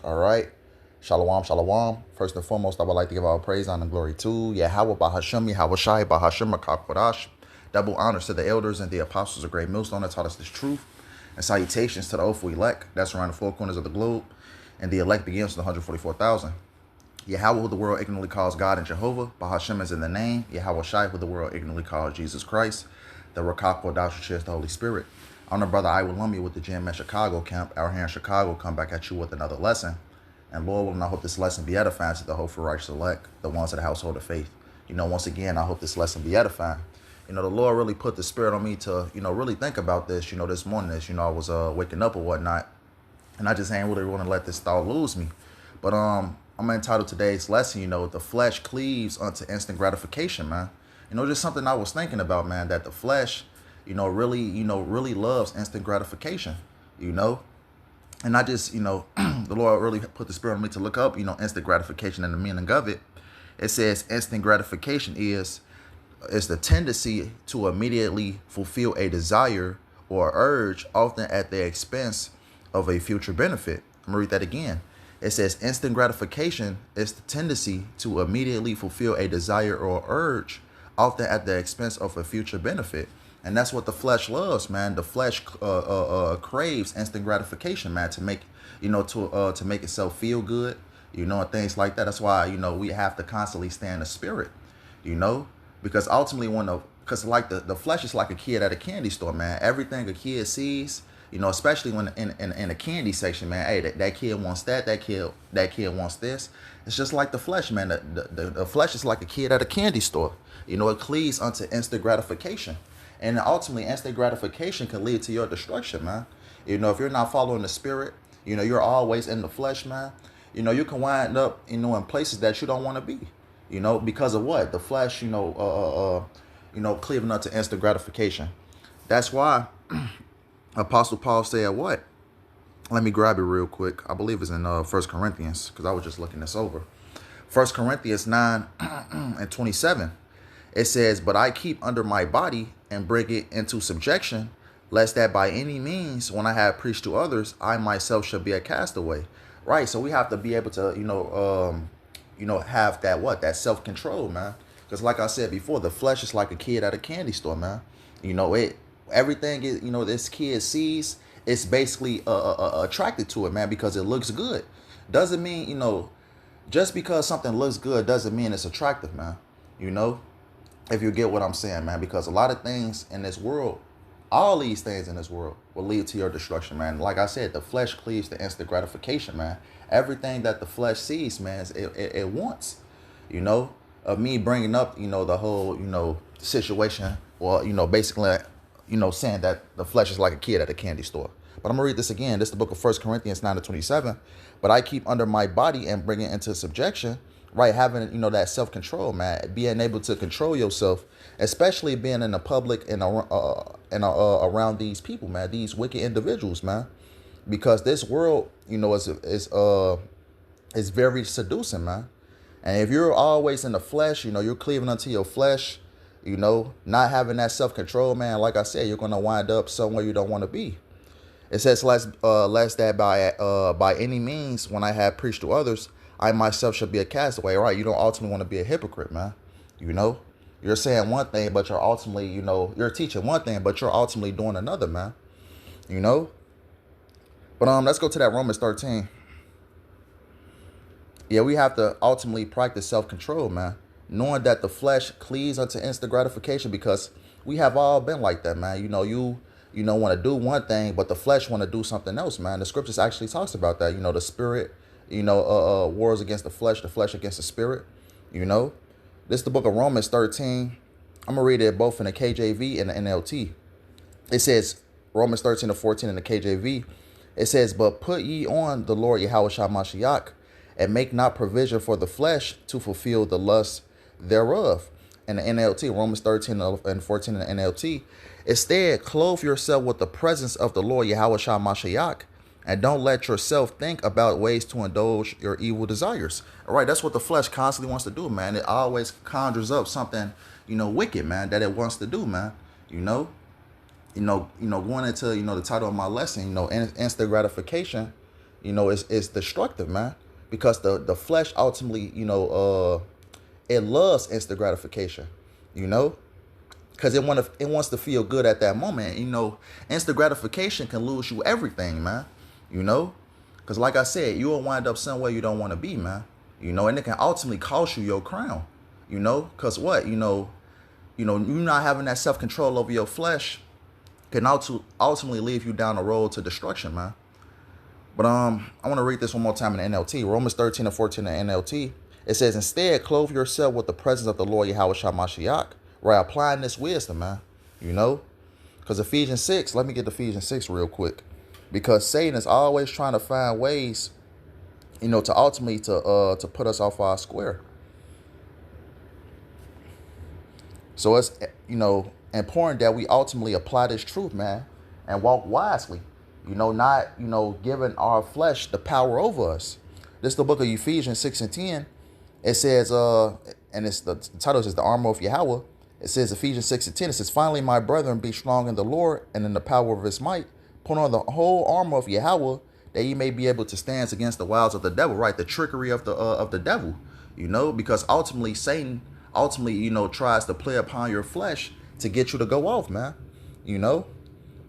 All right. Shalom, shalom. First and foremost, I would like to give all praise, honor, and glory to YAHAWAH, BAHASHAM, YAHAWASHI, BAHASHAM, Kodash. Double honors to the elders and the apostles of Great Millstone that taught us this truth. And salutations to the hopeful elect that's around the four corners of the globe. And the elect begins with 144,000. YAHAWAH, who the world ignorantly calls God and Jehovah. BAHASHAM is in the name. YAHAWASHI, who the world ignorantly calls Jesus Christ. The Kodash, who shares the Holy Spirit. I'm the brother YAHAWAH with the Gym at Chicago camp out here in Chicago. Come back at you with another lesson. And Lord willing, I hope this lesson be edifying to the hopeful righteous elect, the ones of the household of faith. Once again, I hope this lesson be edifying. The Lord really put the spirit on me to, really think about this, this morning as, I was waking up or whatnot. And I just ain't really want to let this thought lose me. But I'm entitled today's lesson, the flesh cleaves unto instant gratification, man. Just something I was thinking about, man, that the flesh, really loves instant gratification, And I just, the Lord really put the spirit on me to look up, instant gratification and the meaning of it. It says instant gratification is the tendency to immediately fulfill a desire or urge, often at the expense of a future benefit. I'm gonna read that again. It says instant gratification is the tendency to immediately fulfill a desire or urge, often at the expense of a future benefit. And that's what the flesh loves, man. The flesh craves instant gratification, man, to make, to make itself feel good, and things like that. That's why, we have to constantly stay in the spirit, because ultimately because like the flesh is like a kid at a candy store, man. Everything a kid sees, especially when in the candy section, man, hey, that kid wants that kid wants this. It's just like the flesh, man. The flesh is like a kid at a candy store. It cleaves unto instant gratification. And ultimately, instant gratification can lead to your destruction, man. If you're not following the spirit, you're always in the flesh, man. You can wind up, in places that you don't want to be, because of what? The flesh, cleaving up to instant gratification. That's why Apostle Paul said what? Let me grab it real quick. I believe it's in 1 Corinthians, because I was just looking this over. 1 Corinthians 9 and 27. It says, but I keep under my body and bring it into subjection, lest that by any means, when I have preached to others, I myself should be a castaway. Right. So we have to be able to, have that self-control, man. Because like I said before, the flesh is like a kid at a candy store, man. Everything is, this kid sees, it's basically attracted to it, man, because it looks good. Doesn't mean, just because something looks good doesn't mean it's attractive, man. If you get what I'm saying, man, because a lot of things in this world, all these things in this world will lead to your destruction, man. Like I said, the flesh cleaves to instant gratification, man. Everything that the flesh sees, man, it wants, of me bringing up, the whole, situation, or, basically, saying that the flesh is like a kid at a candy store. But I'm gonna read this again. This is the book of 1 Corinthians 9 to 27. But I keep under my body and bring it into subjection. Right, having, that self-control, man, being able to control yourself, especially being in the public and around these people, man, these wicked individuals, man, because this world, is very seducing, man. And if you're always in the flesh, you're cleaving unto your flesh, not having that self-control, man, like I said, you're gonna wind up somewhere you don't want to be. It says, lest that by any means, when I have preached to others, I myself should be a castaway, right? You don't ultimately want to be a hypocrite, man. You're saying one thing, but you're ultimately, you're teaching one thing, but you're ultimately doing another, man. But let's go to that Romans 13. Yeah, we have to ultimately practice self-control, man. Knowing that the flesh cleaves unto instant gratification, because we have all been like that, man. You want to do one thing, but the flesh want to do something else, man. The scriptures actually talks about that. The spirit, wars against the flesh against the spirit, This is the book of Romans 13. I'm going to read it both in the KJV and the NLT. It says, Romans 13 to 14 in the KJV, it says, but put ye on the Lord Yahawashi Mashiach, and make not provision for the flesh to fulfill the lust thereof. In the NLT, Romans 13 and 14 in the NLT, instead, clothe yourself with the presence of the Lord Yahawashi Mashiach, and don't let yourself think about ways to indulge your evil desires. All right, that's what the flesh constantly wants to do, man. It always conjures up something, wicked, man, that it wants to do, man. Going into, the title of my lesson, instant gratification, it's destructive, man. Because the flesh ultimately, it loves instant gratification, you know, because it wants to feel good at that moment. Instant gratification can lose you everything, man. You know, because like I said, you will wind up somewhere you don't want to be, man. And it can ultimately cost you your crown. Because what, you not having that self control over your flesh can ultimately leave you down the road to destruction, man. But I want to read this one more time in the NLT. Romans 13:14 in the NLT. It says, instead, clothe yourself with the presence of the Lord YAHAWASHI, right? Applying this wisdom, man. Because Ephesians 6, let me get to Ephesians 6 real quick. Because Satan is always trying to find ways, to ultimately to put us off our square. So it's, important that we ultimately apply this truth, man, and walk wisely. Not, giving our flesh the power over us. This is the book of Ephesians 6:10. It says, and it's the title is the armor of Yahawah. It says Ephesians 6:10. It says, finally, my brethren, be strong in the Lord and in the power of his might. Put on the whole armor of Yahawah, that ye may be able to stand against the wiles of the devil, right? The trickery of the devil, because ultimately Satan tries to play upon your flesh to get you to go off, man.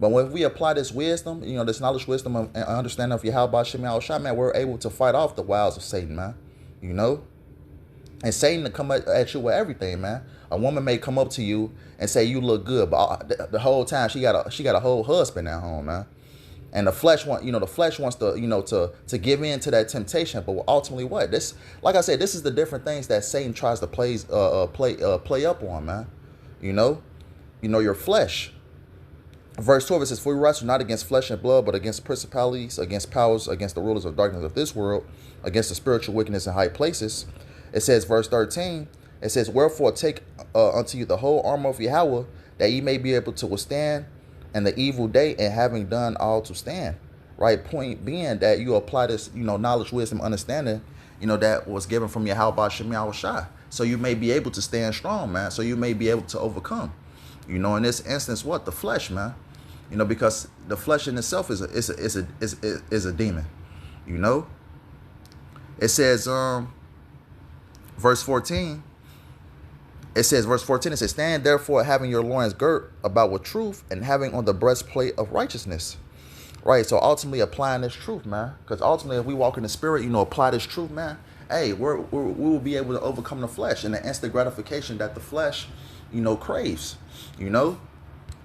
But when we apply this wisdom, this knowledge, wisdom, and understanding of YAHAWASHI, man, we're able to fight off the wiles of Satan, man. And Satan to come at you with everything, man. A woman may come up to you and say you look good, but the whole time she got a whole husband at home, man. And the flesh wants to to give in to that temptation. But ultimately, what this, like I said, this is the different things that Satan tries to play up on, man. Your flesh. Verse 12, it says, for we wrestle not against flesh and blood, but against principalities, against powers, against the rulers of darkness of this world, against the spiritual wickedness in high places. It says, verse 13, it says, wherefore take unto you the whole armor of Yahawah, that ye may be able to withstand in the evil day, and having done all to stand. Right? Point being that you apply this, knowledge, wisdom, understanding, that was given from YAHAWASHI. So you may be able to stand strong, man. So you may be able to overcome. In this instance, what? The flesh, man. Because the flesh in itself is a demon. It says, verse 14. It says, verse 14, it says, stand therefore having your loins girt about with truth, and having on the breastplate of righteousness. Right. So ultimately applying this truth, man. Because ultimately, if we walk in the spirit, apply this truth, man. Hey, we will be able to overcome the flesh and the instant gratification that the flesh, craves.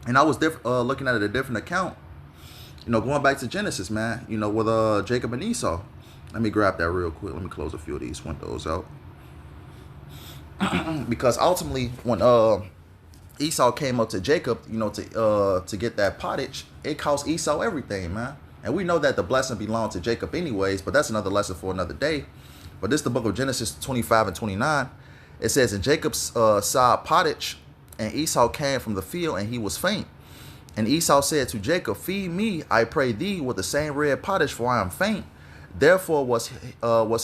And I was looking at it a different account, going back to Genesis, man, with Jacob and Esau. Let me grab that real quick. Let me close a few of these windows out. Because ultimately, when Esau came up to Jacob, to get that pottage, it cost Esau everything, man. And we know that the blessing belonged to Jacob anyways, but that's another lesson for another day. But this is the book of Genesis 25 and 29. It says, and Jacob saw pottage, and Esau came from the field, and he was faint. And Esau said to Jacob, feed me, I pray thee, with the same red pottage, for I am faint. Therefore was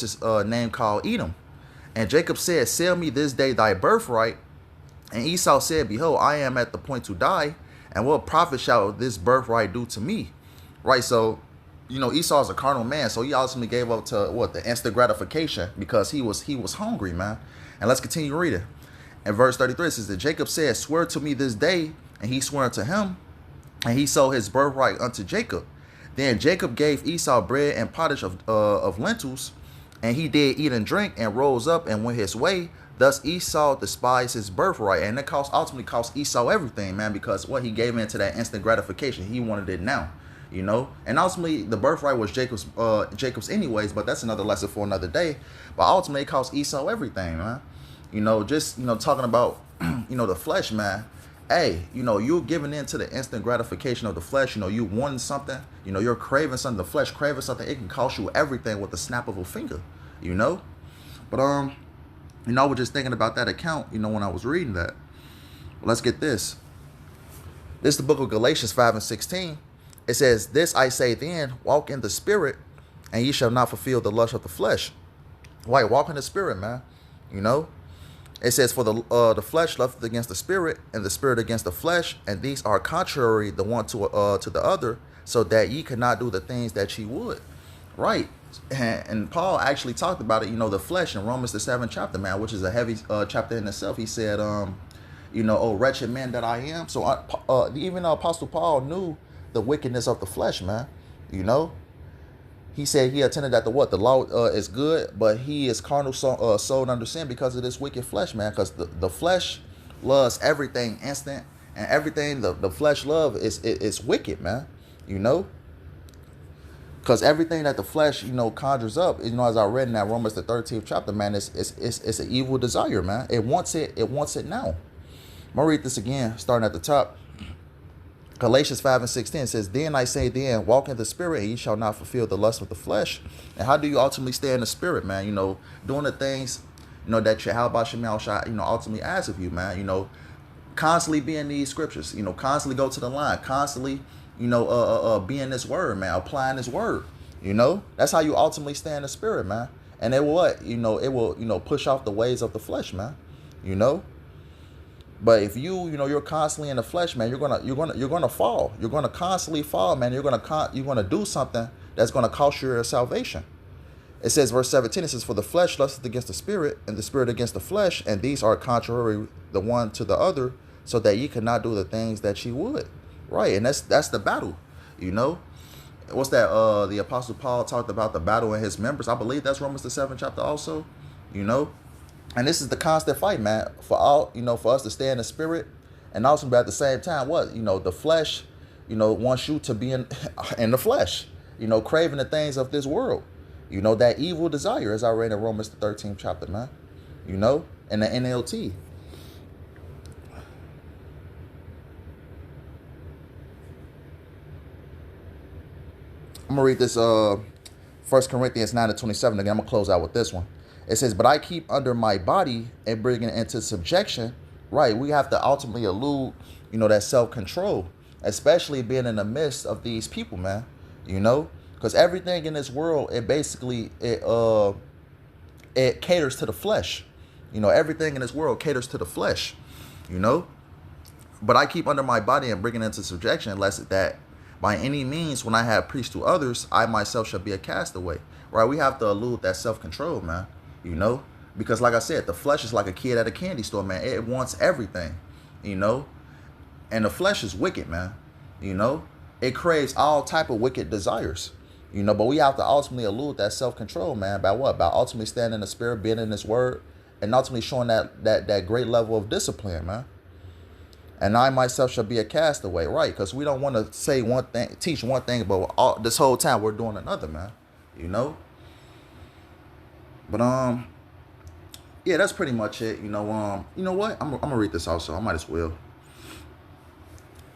his name called Edom. And Jacob said, sell me this day thy birthright. And Esau said, behold, I am at the point to die, and what profit shall this birthright do to me? Right, so, Esau is a carnal man, so he ultimately gave up to the instant gratification, because he was hungry, man. And let's continue reading. In verse 33, it says that Jacob said, swear to me this day, and he swore unto him, and he sold his birthright unto Jacob. Then Jacob gave Esau bread and pottage of lentils, and he did eat and drink, and rose up and went his way. Thus Esau despised his birthright, and it ultimately cost Esau everything, man, because what he gave into that instant gratification, he wanted it now, And ultimately, the birthright was Jacob's anyways, but that's another lesson for another day. But ultimately, it cost Esau everything, man. Talking about, the flesh, man. Hey, you're giving in to the instant gratification of the flesh. You wanting something, you're craving something, the flesh craving something. It can cost you everything with the snap of a finger, But, I was just thinking about that account, when I was reading that. Let's get this. This is the book of Galatians 5 and 16. It says, this I say then, walk in the spirit, and ye shall not fulfill the lust of the flesh. Right, walk in the spirit, man. It says, for the flesh lusteth against the spirit, and the spirit against the flesh, and these are contrary the one to the other, so that ye cannot do the things that ye would. right? And Paul actually talked about it, the flesh in Romans the 7th chapter, man, which is a heavy chapter in itself. He said, oh wretched man that I am. So even the Apostle Paul knew the wickedness of the flesh, man. He said he attended that the law is good, but he is carnal, sold under sin because of this wicked flesh, man. Because the flesh loves everything instant, and everything the flesh love is wicked, man. Because everything that the flesh conjures up, as I read in that Romans the 13th chapter, man, it's an evil desire, man. It wants it now. I'm gonna read this again, starting at the top. Galatians 5:16 says, then I say then, walk in the spirit, and ye shall not fulfill the lust of the flesh. And how do you ultimately stay in the spirit, man? Doing the things, that YAHAWASHI, ultimately asks of you, man. Constantly be in these scriptures, constantly go to the line, constantly, be in this word, man, applying this word, That's how you ultimately stay in the spirit, man. And it will what? It will, push off the ways of the flesh, man, But if you're constantly in the flesh, man, you're gonna fall. You're gonna constantly fall, man. You're gonna do something that's gonna cost you your salvation. It says, verse 17, it says, for the flesh lusteth against the spirit, and the spirit against the flesh, and these are contrary the one to the other, so that ye cannot do the things that ye would. Right, and that's the battle. What's that? The Apostle Paul talked about the battle in his members. I believe that's Romans the 7th chapter also. And this is the constant fight, man, for us to stay in the spirit, and also, but at the same time, the flesh, wants you to be in the flesh, craving the things of this world, that evil desire, as I read in Romans the 13th chapter, man, in the NLT. I'm gonna read this 1 Corinthians 9:27 again. I'm gonna close out with this one. It says, but I keep under my body and bring it into subjection. Right. We have to ultimately elude, that self-control, especially being in the midst of these people, man, because everything in this world, it basically, it caters to the flesh. Everything in this world caters to the flesh, but I keep under my body and bring it into subjection, lest that by any means, when I have preached to others, I myself shall be a castaway. Right. We have to elude that self-control, man. Because like I said, the flesh is like a kid at a candy store, man. It wants everything, and the flesh is wicked, man. It craves all type of wicked desires, but we have to ultimately elude that self-control, man. By what? By ultimately standing in the spirit, being in this word, and ultimately showing that great level of discipline, man. And I myself shall be a castaway, right? Because we don't want to say one thing, teach one thing, but this whole time we're doing another, man. But yeah, that's pretty much it. You know what? I'm gonna read this also. I might as well.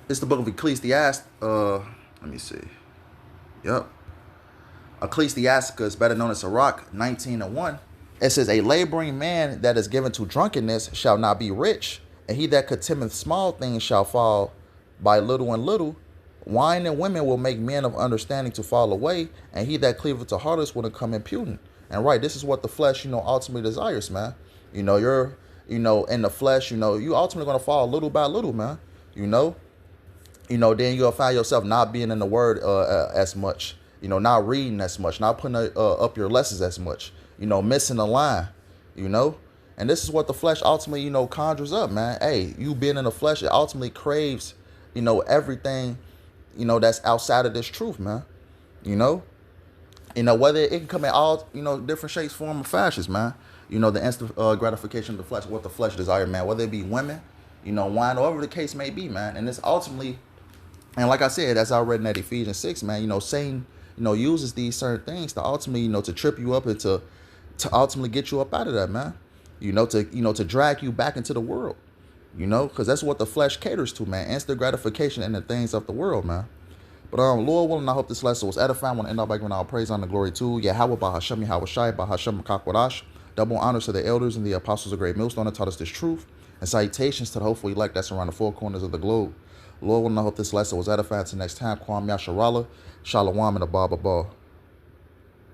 It's the book of Ecclesiastes. Let me see. Yep. Ecclesiasticus, better known as Sirach, 19:1. It says, a laboring man that is given to drunkenness shall not be rich, and he that contemneth small things shall fall by little and little. Wine and women will make men of understanding to fall away, and he that cleaveth to harlots will become impudent. And right, this is what the flesh, ultimately desires, man. You're, in the flesh, you ultimately going to fall little by little, man. Then you'll find yourself not being in the word as much, not reading as much, not putting up your lessons as much, missing the line, And this is what the flesh ultimately, conjures up, man. Hey, you being in the flesh, it ultimately craves, everything, that's outside of this truth, man. Whether it can come in all, different shapes, form, or fashions, man. The instant gratification of the flesh, what the flesh desire, man. Whether it be women, wine, whatever the case may be, man. And it's ultimately, and like I said, as I read in that Ephesians 6, man, Satan, uses these certain things to ultimately, to trip you up and to ultimately get you up out of that, man. To drag you back into the world, because that's what the flesh caters to, man. Instant gratification in the things of the world, man. But Lord willing, I hope this lesson was edifying. I want to end up by giving all praise, honor, glory to YAHAWAH, BAHASHAM, YAHAWASHI, BAHASHAM, double honors to the elders and the apostles of great millstone that taught us this truth, and salutations to the hopeful elect that's around the four corners of the globe. Lord willing, I hope this lesson was edifying. Till next time, Kwam Yasharala, Shalom, and Abba.